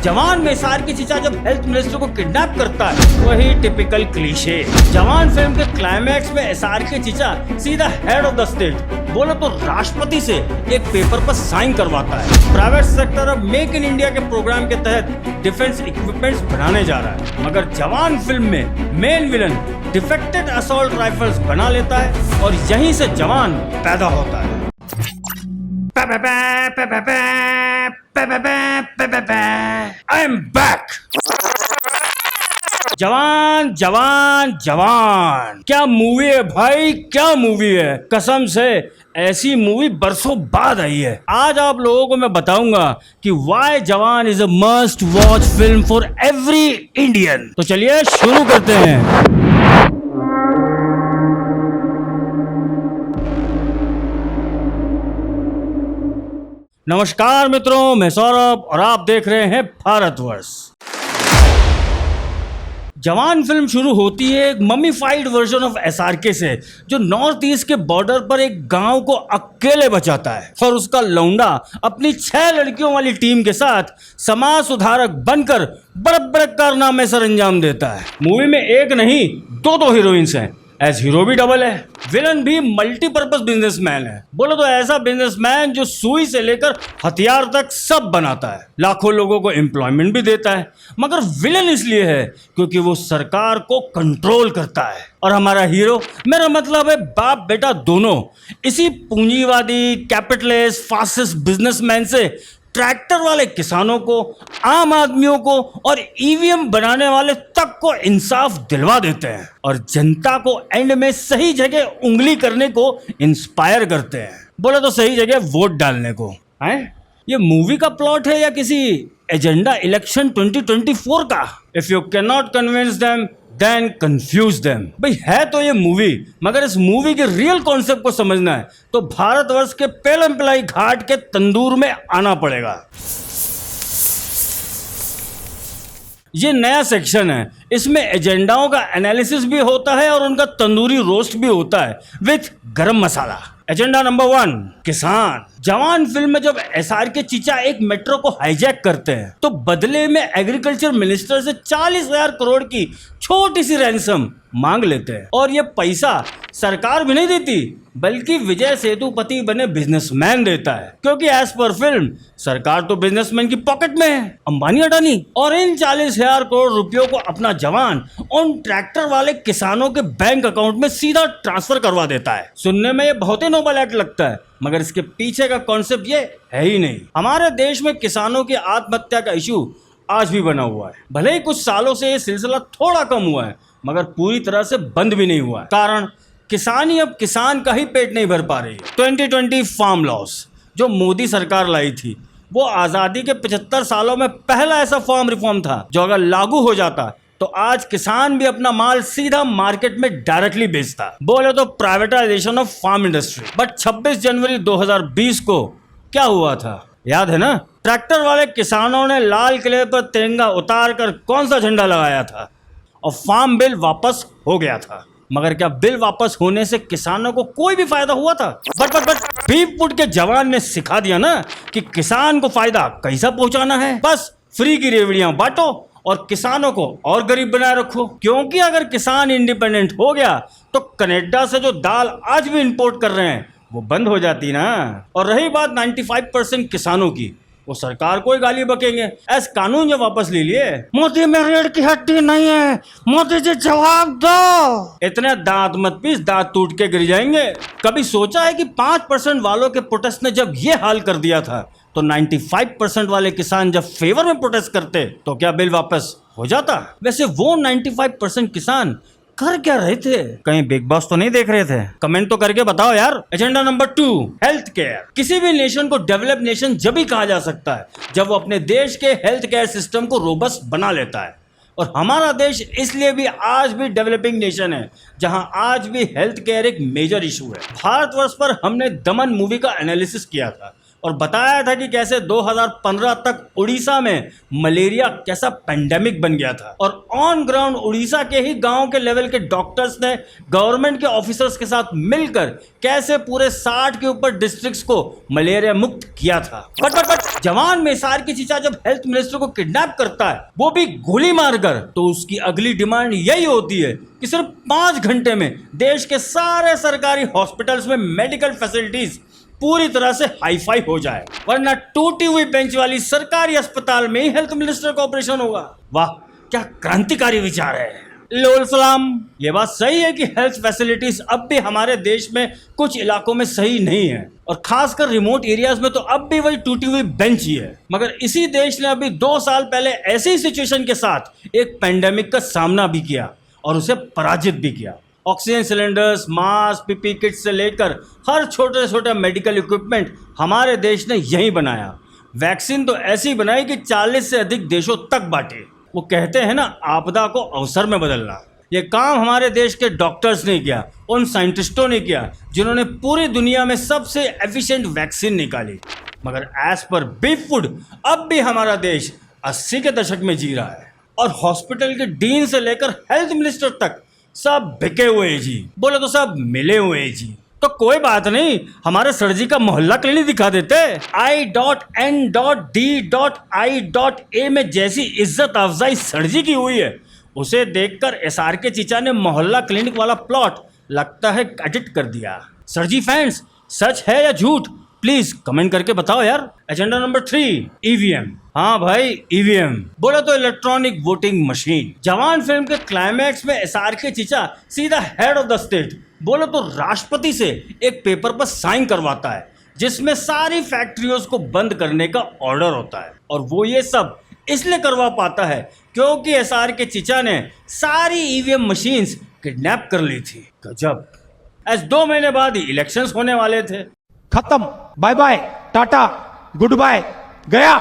जवान में एसआर की चीचा जब हेल्थ मिनिस्टर को किडनैप करता है, वही टिपिकल क्लीशे। जवान फिल्म के क्लाइमैक्स में एसआर की चीचा सीधा हेड ऑफ द स्टेट, बोलो तो राष्ट्रपति से एक पेपर पर साइन करवाता है। प्राइवेट सेक्टर अब मेक इन इंडिया के प्रोग्राम के तहत डिफेंस इक्विपमेंट्स बनाने जा रहा है, मगर जवान फिल्म में main villain defected assault rifles बना लेता है और यहीं से जवान पैदा होता है। I am back. जवान जवान जवान, क्या मूवी है भाई, क्या मूवी है। कसम से ऐसी मूवी बरसों बाद आई है। आज आप लोगों को मैं बताऊंगा कि वाई जवान is a must watch film for every Indian. तो चलिए शुरू करते हैं। नमस्कार मित्रों, मैं सौरभ और आप देख रहे हैं भारतवर्ष। जवान फिल्म शुरू होती है एक मम्मीफाइड वर्जन ऑफ एसआरके से, जो नॉर्थ ईस्ट के बॉर्डर पर एक गांव को अकेले बचाता है और उसका लौंडा अपनी 6 लड़कियों वाली टीम के साथ समाज सुधारक बनकर बड़े बड़े कारनामे सर अंजाम देता है। मूवी में एक नहीं दो हीरोइंस हैं। एज हीरो भी डबल है, विलन भी मल्टीपर्पज बिजनेसमैन है। बोलो तो ऐसा बिजनेसमैन जो सुई से लेकर हथियार तक सब बनाता है, लाखों लोगों को एम्प्लॉयमेंट भी देता है। मगर विलन इसलिए है क्योंकि वो सरकार को कंट्रोल करता है। और हमारा हीरो, मेरा मतलब है बाप बेटा दोनों, इसी पूंजीवादी कैपिटलिस्ट फासिस्ट बिजनेसमैन से ट्रैक्टर वाले किसानों को, आम आदमियों को और ईवीएम बनाने वाले तक को इंसाफ दिलवा देते हैं और जनता को एंड में सही जगह उंगली करने को इंस्पायर करते हैं। बोले तो सही जगह वोट डालने को है। ये मूवी का प्लॉट है या किसी एजेंडा इलेक्शन 2024 का? If you can not convince them then confuse them. भाई है तो ये मूवी, मगर इस मूवी के रियल कॉन्सेप्ट को समझना है तो भारतवर्ष के पेलम पिलाई घाट के तंदूर में आना पड़ेगा। ये नया सेक्शन है, इसमें एजेंडाओं का एनालिसिस भी होता है और उनका तंदूरी रोस्ट भी होता है विथ गरम मसाला। एजेंडा नंबर 1, किसान। जवान फिल्म में जब एसआर के चीचा एक मेट्रो को हाईजैक करते हैं तो बदले में एग्रीकल्चर मिनिस्टर से 40,000 करोड़ की छोटी सी रैंसम मांग लेते हैं और ये पैसा सरकार भी नहीं देती बल्कि विजय सेतुपति बने बिजनेसमैन देता है, क्योंकि एज पर फिल्म सरकार तो बिजनेसमैन की पॉकेट में है, अंबानी अडानी। और इन 40,000 करोड़ रुपयों को अपना जवान उन ट्रैक्टर वाले किसानों के बैंक अकाउंट में सीधा ट्रांसफर करवा देता है। सुनने में ये बहुत ही नोबल एक्ट लगता है, मगर इसके पीछे का कॉन्सेप्ट ये है ही नहीं। हमारे देश में किसानों की आत्महत्या का इशू आज भी बना हुआ है। भले ही कुछ सालों से ये सिलसिला थोड़ा कम हुआ है, मगर पूरी तरह से बंद भी नहीं हुआ है। कारण किसानी अब किसान का ही पेट नहीं भर पा रही है। 2020 फार्म लॉस जो मोदी सरकार लाई थी, वो आज़ादी के 75 सालों में पहला ऐसा फार्म रिफॉर्म था जो अगर लागू हो जाता तो आज किसान भी अपना माल सीधा मार्केट में डायरेक्टली बेचता। बोले तो privatization of farm industry. But 26 जनवरी 2020 को क्या हुआ था, याद है ना? ट्रैक्टर वाले किसानों ने लाल किले पर तिरंगा उतार कर कौन सा झंडा लगाया था और फार्म बिल वापस हो गया था। मगर क्या बिल वापस होने से किसानों को कोई भी फायदा हुआ था? बट बीफ पुट के जवान ने सिखा दिया ना कि किसान को फायदा कैसा पहुंचाना है। बस फ्री की रेवड़ियां बांटो और किसानों को और गरीब बनाए रखो। क्योंकि अगर किसान इंडिपेंडेंट हो गया तो कनाडा से जो दाल आज भी इंपोर्ट कर रहे हैं वो बंद हो जाती ना। और रही बात 95% किसानों की, वो सरकार को ही गाली बकेंगे। ऐसा कानून जो वापस ले लिए, मोदी में रीढ़ की हड्डी नहीं है, मोदी जी जवाब दो। इतने दांत मत पीस, दांत टूट के गिर जाएंगे। कभी सोचा है कि 5% वालों के प्रोटेस्ट ने जब ये हाल कर दिया था तो 95% वाले किसान जब फेवर में प्रोटेस्ट करते तो क्या बिल वापस हो जाता? वैसे वो 95% किसान कर क्या रहे थे? कहीं बिग बॉस तो नहीं देख रहे थे? कमेंट तो करके बताओ यार। Agenda number 2, health care. किसी भी नेशन को डेवलप नेशन जब ही कहा जा सकता है जब वो अपने देश के हेल्थ केयर सिस्टम को रोबस्ट बना लेता है। और हमारा देश इसलिए भी आज भी डेवलपिंग नेशन है, जहां आज भी हेल्थ केयर एक मेजर इशू है। भारतवर्ष पर हमने दमन मूवी का एनालिसिस किया था। और बताया था कि कैसे 2015 तक उड़ीसा में मलेरिया कैसा पेंडेमिक बन गया था और ऑन ग्राउंड उड़ीसा के ही गांव के लेवल के डॉक्टर्स ने गवर्नमेंट के ऑफिसर्स के साथ मिलकर कैसे पूरे 60 के ऊपर डिस्ट्रिक्ट्स को मलेरिया मुक्त किया था। बट जवान मिसार की चीचा जब हेल्थ मिनिस्टर को किडनैप करता है, वो भी गोली मारकर, तो उसकी अगली डिमांड यही होती है कि सिर्फ 5 घंटे में देश के सारे सरकारी हॉस्पिटल्स में मेडिकल फैसिलिटीज पूरी तरह से हाईफाई हो जाए, वरना टूटी हुई बेंच वाली सरकारी अस्पताल में ही हेल्थ मिनिस्टर का ऑपरेशन होगा। वाह, क्या क्रांतिकारी विचार है। लोल सलाम। ये बात सही है कि हेल्थ फैसिलिटीज अब भी हमारे देश में कुछ इलाकों में सही नहीं है और खासकर रिमोट एरियाज में तो अब भी वही टूटी हुई बेंच ही है। मगर इसी देश ने अभी 2 साल पहले ऐसी सिचुएशन के साथ एक पेंडेमिक का सामना भी किया और उसे पराजित भी किया। Oxygen cylinders, mask, PP kit से लेकर हर छोटे छोटे मेडिकल इक्विपमेंट हमारे देश ने यहीं बनाया। वैक्सीन तो ऐसी बनाई कि 40 से अधिक देशों तक बांटे। वो कहते हैं ना, आपदा को अवसर में बदलना। ये काम हमारे देश के डॉक्टर्स ने किया, उन साइंटिस्टों ने किया जिन्होंने पूरी दुनिया में सबसे एफिशिएंट वैक्सीन निकाली। मगर एज पर बीफ फूड अब भी हमारा देश 80 के दशक में जी रहा है और हॉस्पिटल के डीन से लेकर हेल्थ मिनिस्टर तक सब बिके हुए हैं जी, बोले तो सब मिले हुए हैं जी। तो कोई बात नहीं, हमारे सर जी का मोहल्ला क्लिनिक दिखा देते। I.N.D.I.A में जैसी इज्जत अफजाई सर जी की हुई है, उसे देखकर एसआर के चीचा ने मोहल्ला क्लिनिक वाला प्लॉट लगता है एडिट कर दिया। सर जी फैंस, सच है या झूठ, प्लीज कमेंट करके बताओ यार। Agenda number 3, EVM. हाँ भाई, ईवीएम बोले तो इलेक्ट्रॉनिक वोटिंग मशीन। जवान फिल्म के क्लाइमैक्स में एसआर के चीचा सीधा हेड ऑफ द स्टेट, बोले तो राष्ट्रपति से एक पेपर पर साइन करवाता है जिसमें सारी फैक्ट्रियों को बंद करने का ऑर्डर होता है। और वो ये सब इसलिए करवा पाता है क्योंकि एसआर के चीचा ने सारी ईवीएम मशीन्स किडनैप कर ली थी। गजब। ऐसे 2 महीने बाद ही इलेक्शंस होने वाले थे। खत्म, bye bye, tata, goodbye, गया।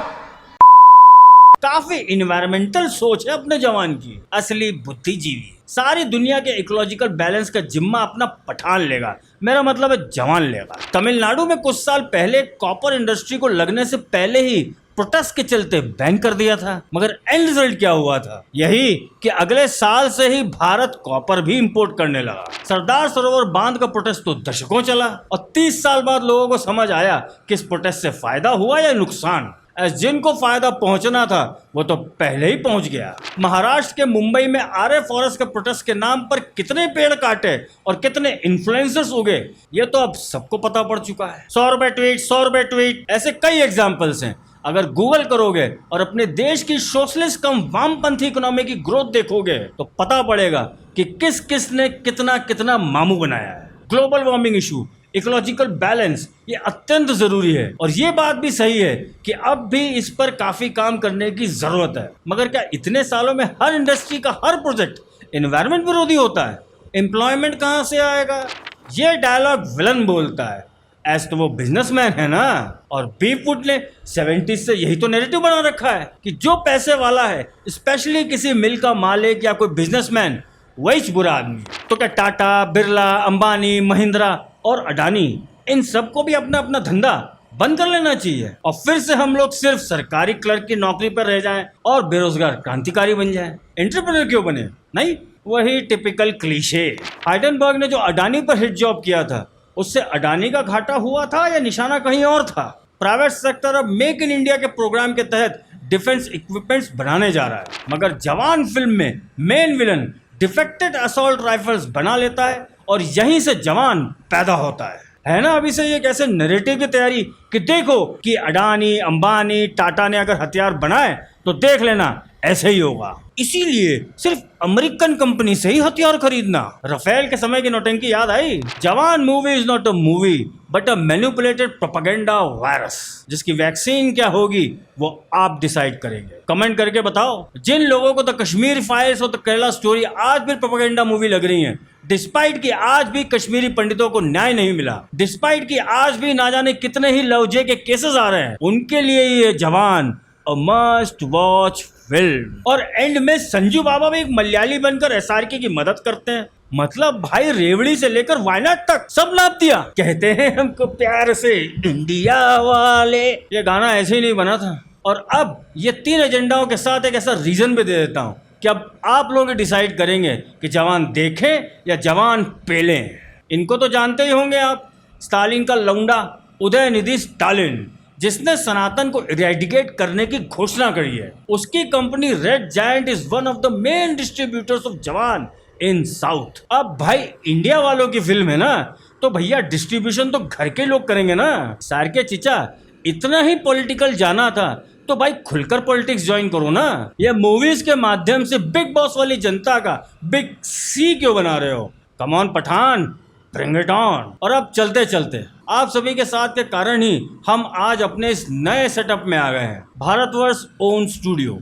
काफी इन्वायरमेंटल सोच है अपने जवान की, असली बुद्धिजीवी। सारी दुनिया के इकोलॉजिकल बैलेंस का जिम्मा अपना पठान लेगा, मेरा मतलब है जवान लेगा। तमिलनाडु में कुछ साल पहले कॉपर इंडस्ट्री को लगने से पहले ही प्रोटेस्ट के चलते बैन कर दिया था। मगर एंड रिजल्ट क्या हुआ था? यही कि अगले साल से ही भारत कॉपर भी इंपोर्ट करने लगा। सरदार सरोवर बांध का प्रोटेस्ट तो दशकों चला और 30 साल बाद लोगों को समझ आया कि इस प्रोटेस्ट से फायदा हुआ या नुकसान। जिनको फायदा पहुंचना था वो तो पहले ही पहुंच गया। महाराष्ट्र के मुंबई में आर्य फॉरेस्ट के प्रोटेस्ट के नाम पर कितने पेड़ काटे और कितने इन्फ्लुएंसर्स उगे, ये तो अब सबको पता पड़ चुका है। 100 रुपए ट्वीट, 100 रुपए ट्वीट, ऐसे कई एग्जाम्पल्स हैं। अगर गूगल करोगे और अपने देश की सोशलिस्ट कम वामपंथी इकोनॉमी की ग्रोथ देखोगे तो पता पड़ेगा कि किस किस ने कितना कितना मामू बनाया है। Global warming issue, ecological balance, ये अत्यंत जरूरी है और ये बात भी सही है कि अब भी इस पर काफी काम करने की जरूरत है। मगर क्या इतने सालों में हर इंडस्ट्री का हर प्रोजेक्ट एनवायरमेंट विरोधी होता है? एम्प्लॉयमेंट कहां से आएगा? ये डायलॉग विलन बोलता है, ऐसे तो वो बिजनेसमैन है ना। और बीफूड ने 70s से यही तो नैरेटिव बना रखा है कि जो पैसे वाला है, स्पेशली किसी मिल का मालिक या कोई बिजनेसमैन, वही बुरा आदमी। तो क्या टाटा, बिरला, अंबानी, महिंद्रा और अडानी, इन सबको भी अपना अपना धंधा बंद कर लेना चाहिए और फिर से हम लोग सिर्फ सरकारी क्लर्क की नौकरी पर रह जाएं और बेरोजगार क्रांतिकारी बन जाएं? एंटरप्रेन्योर क्यों बने? नहीं, वही टिपिकल क्लीशे। हाइडेनबर्ग ने जो अडानी पर हिट जॉब किया था, उससे अडानी का घाटा हुआ था या निशाना कहीं और था? प्राइवेट सेक्टर अब मेक इन इंडिया के प्रोग्राम के तहत डिफेंस इक्विपमेंट्स बनाने जा रहा है, मगर जवान फिल्म में main villain defected assault rifles बना लेता है और यहीं से जवान पैदा होता है ना। अभी से ये कैसे नैरेटिव की तैयारी कि देखो कि अडानी, अंबानी, टाटा ने अगर हथियार बनाए तो देख लेना ऐसे ही होगा। इसीलिए सिर्फ अमेरिकन कंपनी से ही हथियार खरीदना। राफेल के समय की नौटंकी याद आई? जवान movie is not a movie but a manipulated propaganda virus, जिसकी वैक्सीन क्या होगी वो आप डिसाइड करेंगे। कमेंट करके बताओ जिन लोगों को द कश्मीर फाइल्स और द केरला स्टोरी आज भी प्रोपेगेंडा मूवी लग रही है, डिस्पाइट कि आज भी कश्मीरी पंडितों को न्याय नहीं मिला, डिस्पाइट कि आज भी ना जाने कितने ही लवजे के केसेस आ रहे हैं, उनके लिए ये जवान अ मस्ट वॉच फिल्म। और एंड में संजू बाबा भी एक मलयाली बनकर एसआरके की मदद करते हैं। मतलब भाई रेवड़ी से लेकर वायनाड तक सब नाप दिया। कहते हैं हमको प्यार से इंडिया वाले, ये गाना ऐसे ही नहीं बना था। और अब ये 3 एजेंडाओं के साथ एक ऐसा रीजन भी दे देता हूँ कि अब आप लोग डिसाइड करेंगे कि जवान देखें या जवान पेलें। इनको तो जानते ही होंगे आप, स्टालिन का लौंडा उदयनिधि स्टालिन, जिसने सनातन को इरेडिकेट करने की घोषणा करी है। उसकी company red giant is one of the main distributors of जवान इन साउथ। अब भाई इंडिया वालों की फिल्म है ना, तो भैया डिस्ट्रीब्यूशन तो घर के लोग करेंगे ना। सार के चिचा, इतना ही पॉलिटिकल जाना था तो भाई खुलकर पॉलिटिक्स ज्वाइन करो ना। ये मूवीज के माध्यम से बिग बॉस वाली जनता का बिग सी क्यों बना रहे हो? Come on Pathaan, bring it on. और अब चलते चलते आप सभी के साथ के कारण ही हम आज अपने इस नए सेटअप में आ गए हैं, भारतवर्ष ओन स्टूडियो।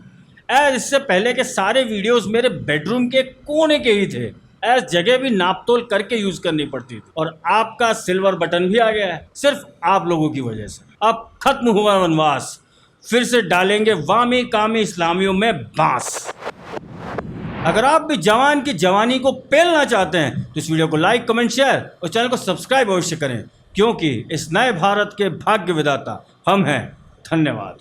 एज इससे पहले के सारे वीडियोस मेरे बेडरूम के कोने के ही थे। एज जगह भी नापतोल करके यूज करनी पड़ती थी। और आपका सिल्वर बटन भी आ गया है सिर्फ आप लोगों की वजह से। अब खत्म हुआ वनवास, फिर से डालेंगे वामी कामी इस्लामियों में बांस। अगर आप भी जवान की जवानी को पेलना चाहते हैं तो इस वीडियो को लाइक, कमेंट, शेयर और चैनल को सब्सक्राइब अवश्य करें, क्योंकि इस नए भारत के भाग्य विधाता हम हैं। धन्यवाद।